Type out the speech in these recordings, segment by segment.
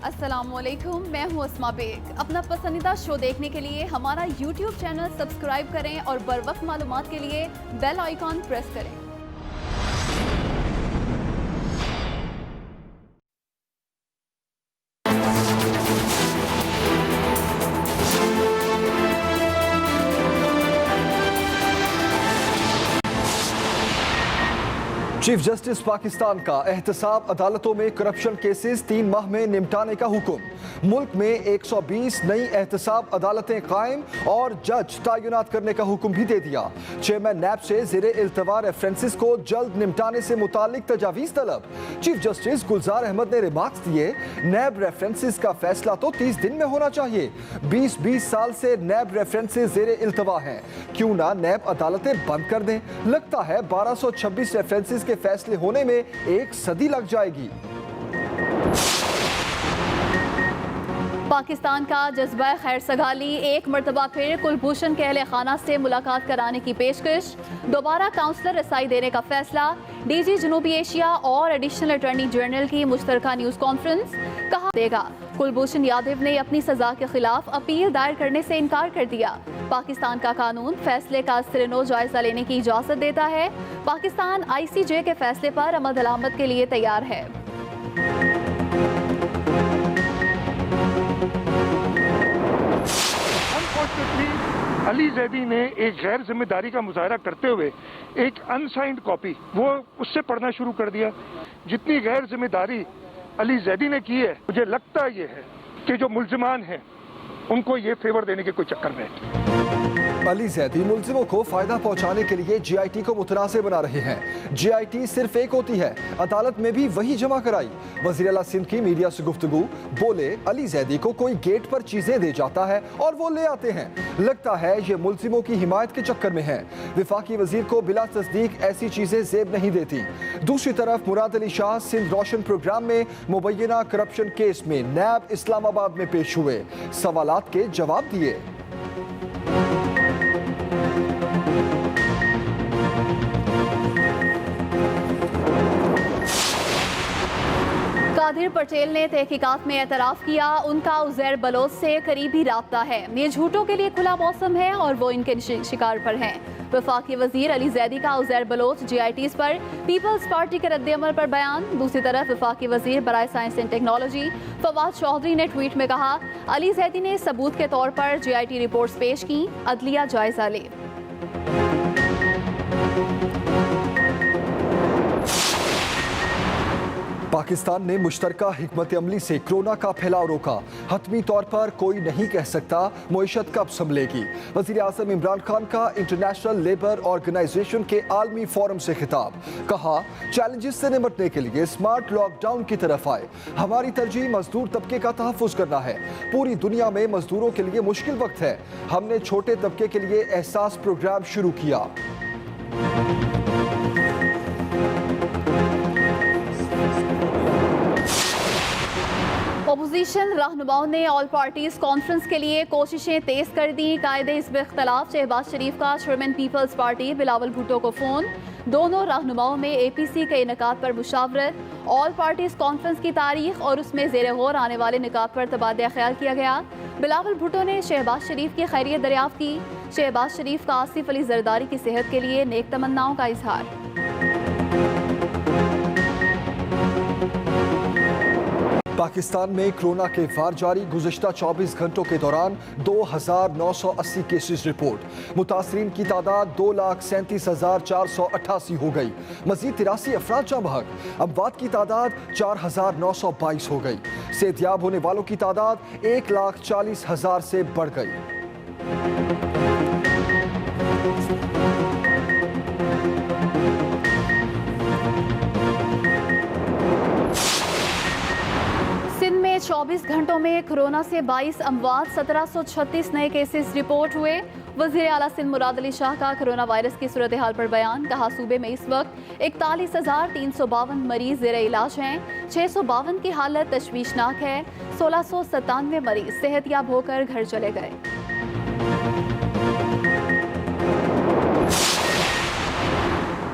السلام علیکم، میں ہوں اسما بیگ۔ اپنا پسندیدہ شو دیکھنے کے لیے ہمارا یوٹیوب چینل سبسکرائب کریں اور بروقت معلومات کے لیے بیل آئیکن پریس کریں۔ چیف جسٹس پاکستان کا احتساب عدالتوں میں کرپشن کیسز 3 ماہ میں نمٹانے کا حکم۔ ملک میں 120 نئی احتساب عدالتیں قائم اور جج تعینات کرنے کا حکم بھی دے دیا۔ چیئرمین نیب سے زیر التوا ریفرنسز کو جلد نمٹانے سے متعلق تجاویز طلب۔ چیف جسٹس گلزار احمد نے ریمارکس دیے، نیب ریفرنسز کا فیصلہ تو 30 دن میں ہونا چاہیے۔ 20 سال سے نیب ریفرنسز زیر التوا ہیں، کیوں نہ نیب عدالتیں بند کر دیں؟ لگتا ہے 1226 ریفرنسز کے فیصلے ہونے میں 1 صدی لگ جائے گی۔ پاکستان کا جذبہ خیر سگالی، ایک مرتبہ پھر کلبھوشن کے اہل خانہ سے ملاقات کرانے کی پیشکش، دوبارہ کاؤنسلر رسائی دینے کا فیصلہ، ڈی جی جنوبی ایشیا اور ایڈیشنل اٹارنی جنرل کی مشترکہ نیوز کانفرنس، کہا دے گا۔ کلبھوشن یادو نے اپنی سزا کے خلاف اپیل دائر کرنے سے انکار کر دیا۔ پاکستان کا قانون فیصلے کا سرنو جائزہ لینے کی اجازت دیتا ہے۔ پاکستان آئی سی جے کے فیصلے پر عمل دلامت کے لیے تیار ہے۔ علی زیدی نے ایک غیر ذمہ داری کا مظاہرہ کرتے ہوئے ایک انسائنڈ کاپی وہ اس سے پڑھنا شروع کر دیا۔ جتنی غیر ذمہ داری علی زیدی نے کی ہے، مجھے لگتا یہ ہے کہ جو ملزمان ہیں ان کو یہ فیور دینے کے کوئی چکر نہیں۔ علی زیدی ملزموں کو فائدہ پہنچانے کے لیے جی آئی ٹی کو متنازع بنا رہے ہیں۔ جی آئی ٹی صرف ایک ہوتی ہے، عدالت میں بھی وہی جمع کرائی۔ وزیر اعلیٰ سندھ کی میڈیا سے گفتگو، بولے علی زیدی کو کوئی گیٹ پر چیزیں دے جاتا ہے اور وہ لے آتے ہیں، لگتا ہے یہ ملزموں کی حمایت کے چکر میں ہے۔ وفاقی وزیر کو بلا تصدیق ایسی چیزیں زیب نہیں دیتی۔ دوسری طرف مراد علی شاہ سندھ روشن پروگرام میں مبینہ کرپشن کیس میں نیب اسلام آباد میں پیش ہوئے، سوالات کے جواب دیے۔ قادر پٹیل نے تحقیقات میں اعتراف کیا، ان کا عزیر بلوچ سے قریبی رابطہ ہے، یہ جھوٹوں کے لیے کھلا موسم ہے اور وہ ان کے شکار پر ہیں۔ وفاقی وزیر علی زیدی کا عزیر بلوچ جی آئی ٹیز پر پیپلز پارٹی کے رد عمل پر بیان۔ دوسری طرف وفاقی وزیر برائے science and technology Fawad Chaudhry نے ٹویٹ میں کہا، علی زیدی نے ثبوت کے طور پر جی آئی ٹی رپورٹس پیش کی، عدلیہ جائزہ لے۔ پاکستان نے مشترکہ حکمت عملی سے کرونا کا پھیلاؤ روکا، حتمی طور پر کوئی نہیں کہہ سکتا معیشت کب سنبھلے گی۔ وزیر اعظم عمران خان کا انٹرنیشنل لیبر آرگنائزیشن کے عالمی فورم سے خطاب، کہا چیلنجز سے نمٹنے کے لیے اسمارٹ لاک ڈاؤن کی طرف آئے، ہماری ترجیح مزدور طبقے کا تحفظ کرنا ہے، پوری دنیا میں مزدوروں کے لیے مشکل وقت ہے، ہم نے چھوٹے طبقے کے لیے احساس پروگرام شروع کیا۔ اپوزیشن رہنماؤں نے آل پارٹیز کانفرنس کے لیے کوششیں تیز کر دیں۔ قائد حزب اختلاف شہباز شریف کا چیئرمین پیپلز پارٹی بلاول بھٹو کو فون، دونوں رہنماؤں میں اے پی سی کے انعقاد پر مشاورت۔ آل پارٹیز کانفرنس کی تاریخ اور اس میں زیر غور آنے والے نکات پر تبادلہ خیال کیا گیا۔ بلاول بھٹو نے شہباز شریف کی خیریت دریافت کی، شہباز شریف کا آصف علی زرداری کی صحت کے لیے نیک تمناؤں کا اظہار۔ پاکستان میں کرونا کے وار جاری، گزشتہ 24 گھنٹوں کے دوران 2980 کیسز رپورٹ، متاثرین کی تعداد 2,37,488 ہو گئی، مزید 83 افراد جاں بحق، اموات کی تعداد 4,922 ہو گئی، صحتیاب ہونے والوں کی تعداد 1,40,000 سے بڑھ گئی۔ سندھ میں 24 گھنٹوں میں کورونا سے 22 اموات، 1736 نئے کیسز رپورٹ ہوئے۔ وزیر اعلیٰ سندھ مراد علی شاہ کا کورونا وائرس کی صورتحال پر بیان، کہا صوبے میں اس وقت 41,352 مریض زیر علاج ہیں، 652 کی حالت تشویشناک ہے، 1697 مریض صحت یاب ہو کر گھر چلے گئے۔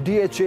DHA,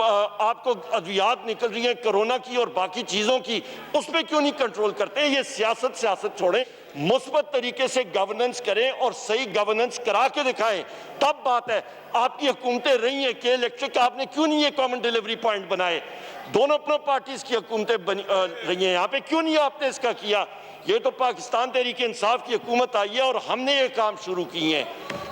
آپ کو ادویات نکل رہی ہیں کورونا کی اور باقی چیزوں کی، اس پہ کیوں نہیں کنٹرول کرتے؟ یہ سیاست چھوڑیں، مثبت طریقے سے گورننس کریں اور صحیح گورننس کرا کے دکھائیں، تب بات ہے۔ آپ کی حکومتیں رہی ہیں کہ الیکٹرک آپ نے کیوں نہیں یہ کامن ڈیلیوری پوائنٹ بنائے؟ دونوں پارٹیز کی حکومتیں رہی ہیں یہاں پہ، کیوں نہیں آپ نے اس کا کیا؟ یہ تو پاکستان تحریک انصاف کی حکومت آئی ہے اور ہم نے یہ کام شروع کیے ہیں۔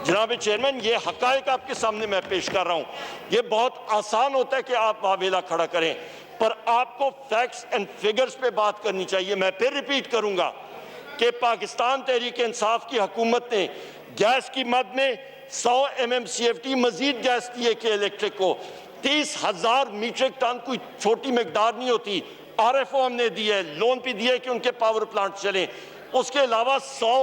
جناب چیئرمین، یہ حقائق آپ کے سامنے میں پیش کر رہا ہوں۔ یہ بہت آسان ہوتا ہے کہ آپ واویلا کھڑا کریں، پر آپ کو فیکٹس اینڈ فگرز پہ بات کرنی چاہیے۔ میں پھر ریپیٹ کروں گا کہ پاکستان تحریک انصاف کی حکومت نے گیس کی مد میں 100 MMCFT مزید گیس دیے کہ الیکٹرک کو 30,000 میٹرک ٹن کوئی چھوٹی مقدار نہیں ہوتی۔ RFO ہم نے دی ہے، لون پہ دی ہے کہ ان کے پاور پلانٹ چلیں۔ اس کے علاوہ 100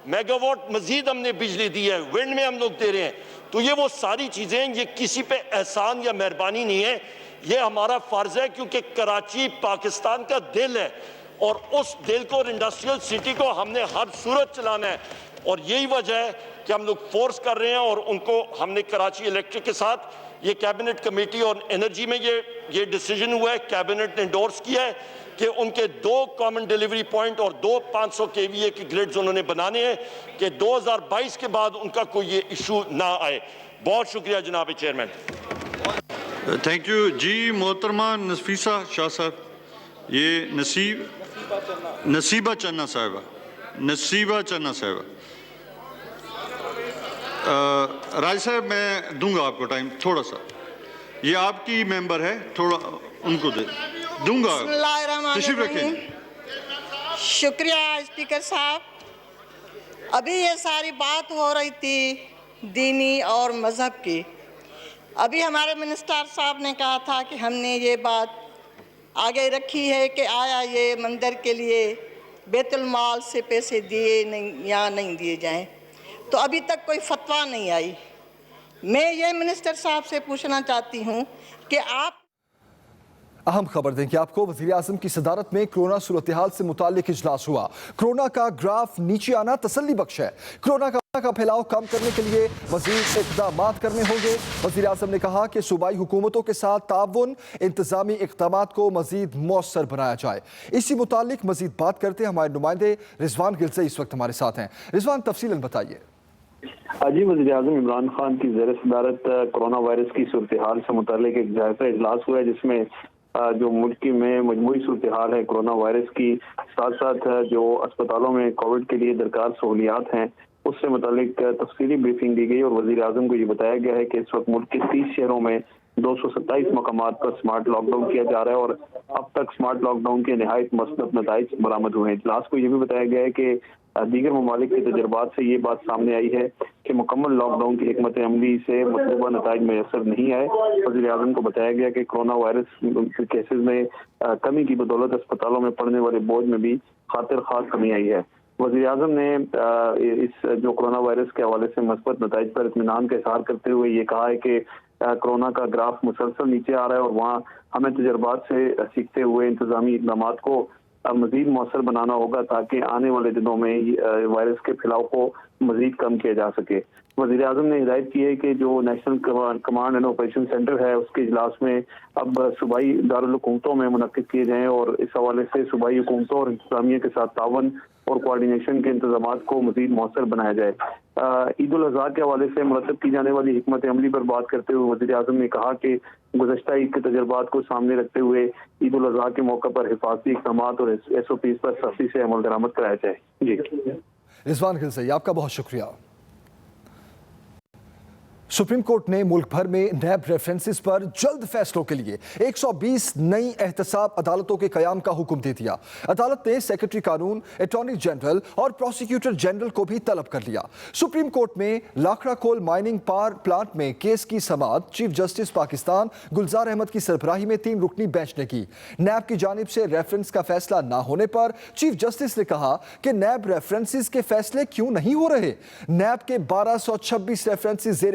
میگا واٹ مزید ہم نے بجلی دی ہے، ونڈ میں ہم لوگ دے رہے ہیں۔ تو یہ وہ ساری چیزیں، یہ کسی پہ احسان یا مہربانی نہیں ہے، یہ ہمارا فرض ہے، کیونکہ کراچی پاکستان کا دل ہے اور اس دل کو اور انڈسٹریل سٹی کو ہم نے ہر صورت چلانا ہے، اور یہی وجہ ہے کہ ہم لوگ فورس کر رہے ہیں اور ان کو ہم نے کراچی الیکٹرک کے ساتھ یہ کیبنٹ کمیٹی اور انرجی میں یہ ڈیسیجن ہوا ہے، کیبنٹ نے انڈورس کیا ہے کہ ان کے 2 کامن ڈیلیوری پوائنٹ اور 2 500 kVA کی گریڈز انہوں نے بنانے ہیں کہ 2022 کے بعد ان کا کوئی یہ ایشو نہ آئے۔ بہت شکریہ جناب چیئرمین۔ تھینک یو جی۔ محترمہ نفیسہ شاہ صاحب، یہ نصیبہ چنہ صاحبہ۔ راج صاحب میں دوں گا آپ کو ٹائم تھوڑا سا، یہ آپ کی ممبر ہے، تھوڑا ان کو دوں گا۔ بسم اللہ الرحمن تشریف رکھیں۔ الرحیم۔ شکریہ اسپیکر صاحب۔ ابھی یہ ساری بات ہو رہی تھی دینی اور مذہب کی۔ ابھی ہمارے منسٹر صاحب نے کہا تھا کہ ہم نے یہ بات آگے رکھی ہے کہ آیا یہ مندر کے لیے بیت المال سے پیسے دیے یا نہیں دیے جائیں، تو ابھی تک کوئی فتویٰ نہیں آئی۔ میں یہ منسٹر صاحب سے پوچھنا چاہتی ہوں کہ آپ اہم خبر دیں کہ آپ کو وزیر اعظم کی صدارت میں کرونا صورتحال سے متعلق اجلاس ہوا۔ کرونا کا گراف نیچے آنا تسلی بخش ہے۔ کرونا کا پھیلاؤ کم کرنے کے لیے مزید اقدامات کرنے ہوں گے۔ وزیر اعظم نے کہا کہ صوبائی حکومتوں کے ساتھ تعاون، انتظامی اقدامات کو مزید مؤثر بنایا جائے۔ اسی متعلق مزید بات کرتے ہمارے نمائندے رضوان گلزئی اس وقت ہمارے ساتھ ہیں۔ رضوان، تفصیلاً بتائیے۔ جی، وزیر اعظم عمران خان کی زیر صدارت کرونا وائرس کی صورتحال سے متعلق ایک جائزہ اجلاس ہوا ہے، جس میں جو ملک میں مجموعی صورتحال ہے کرونا وائرس کی، ساتھ ساتھ جو اسپتالوں میں کووڈ کے لیے درکار سہولیات ہیں، اس سے متعلق تفصیلی بریفنگ دی گئی اور وزیر اعظم کو یہ بتایا گیا ہے کہ اس وقت ملک کے 30 شہروں میں 227 مقامات پر سمارٹ لاک ڈاؤن کیا جا رہا ہے اور اب تک سمارٹ لاک ڈاؤن کے نہایت مثبت نتائج برآمد ہوئے ہیں۔ اجلاس کو یہ بھی بتایا گیا ہے کہ دیگر ممالک کے تجربات سے یہ بات سامنے آئی ہے کہ مکمل لاک ڈاؤن کی حکمت عملی سے مطلوبہ نتائج میسر نہیں آئے۔ وزیر اعظم کو بتایا گیا کہ کرونا وائرس کیسز میں کمی کی بدولت اسپتالوں میں پڑنے والے بوجھ میں بھی خاطر خواہ کمی آئی ہے۔ وزیر اعظم نے اس جو کرونا وائرس کے حوالے سے مثبت نتائج پر اطمینان کا اظہار کرتے ہوئے یہ کہا ہے کہ کرونا کا گراف مسلسل نیچے آ رہا ہے اور وہاں ہمیں تجربات سے سیکھتے ہوئے انتظامی اقدامات کو مزید مؤثر بنانا ہوگا تاکہ آنے والے دنوں میں وائرس کے پھیلاؤ کو مزید کم کیا جا سکے۔ وزیر اعظم نے ہدایت کی ہے کہ جو national command and operation centre ہے، اس کے اجلاس میں اب صوبائی دارالحکومتوں میں منعقد کیے جائیں اور اس حوالے سے صوبائی حکومتوں اور انتظامیہ کے ساتھ تعاون اور کوارڈینیشن کے انتظامات کو مزید مؤثر بنایا جائے۔ عید الاضحیٰ کے حوالے سے مرتب کی جانے والی حکمت عملی پر بات کرتے ہوئے وزیر اعظم نے کہا کہ گزشتہ عید کے تجربات کو سامنے رکھتے ہوئے عید الاضحیٰ کے موقع پر حفاظتی اقدامات اور SOPs پر سختی سے عمل درآمد کرایا جائے۔ جی رضوان گلزئی، آپ کا بہت شکریہ۔ سپریم کورٹ نے ملک بھر میں نیب ریفرنسز پر جلد فیصلوں کے لیے 120 نئی احتساب عدالتوں کے قیام کا حکم دے دیا۔ عدالت نے سیکرٹری قانون، اٹارنی جنرل اور پروسیکیوٹر جنرل کو بھی طلب کر لیا۔ سپریم کورٹ میں لاکھڑا کول مائننگ پاور پلانٹ میں کیس کی سماعت چیف جسٹس پاکستان گلزار احمد کی سربراہی میں 3 رکنی بینچ نے کی۔ نیب کی جانب سے ریفرنس کا فیصلہ نہ ہونے پر چیف جسٹس نے کہا کہ نیب ریفرنسز کے فیصلے کیوں نہیں ہو رہے۔ نیب کے 1226 ریفرنسز زیر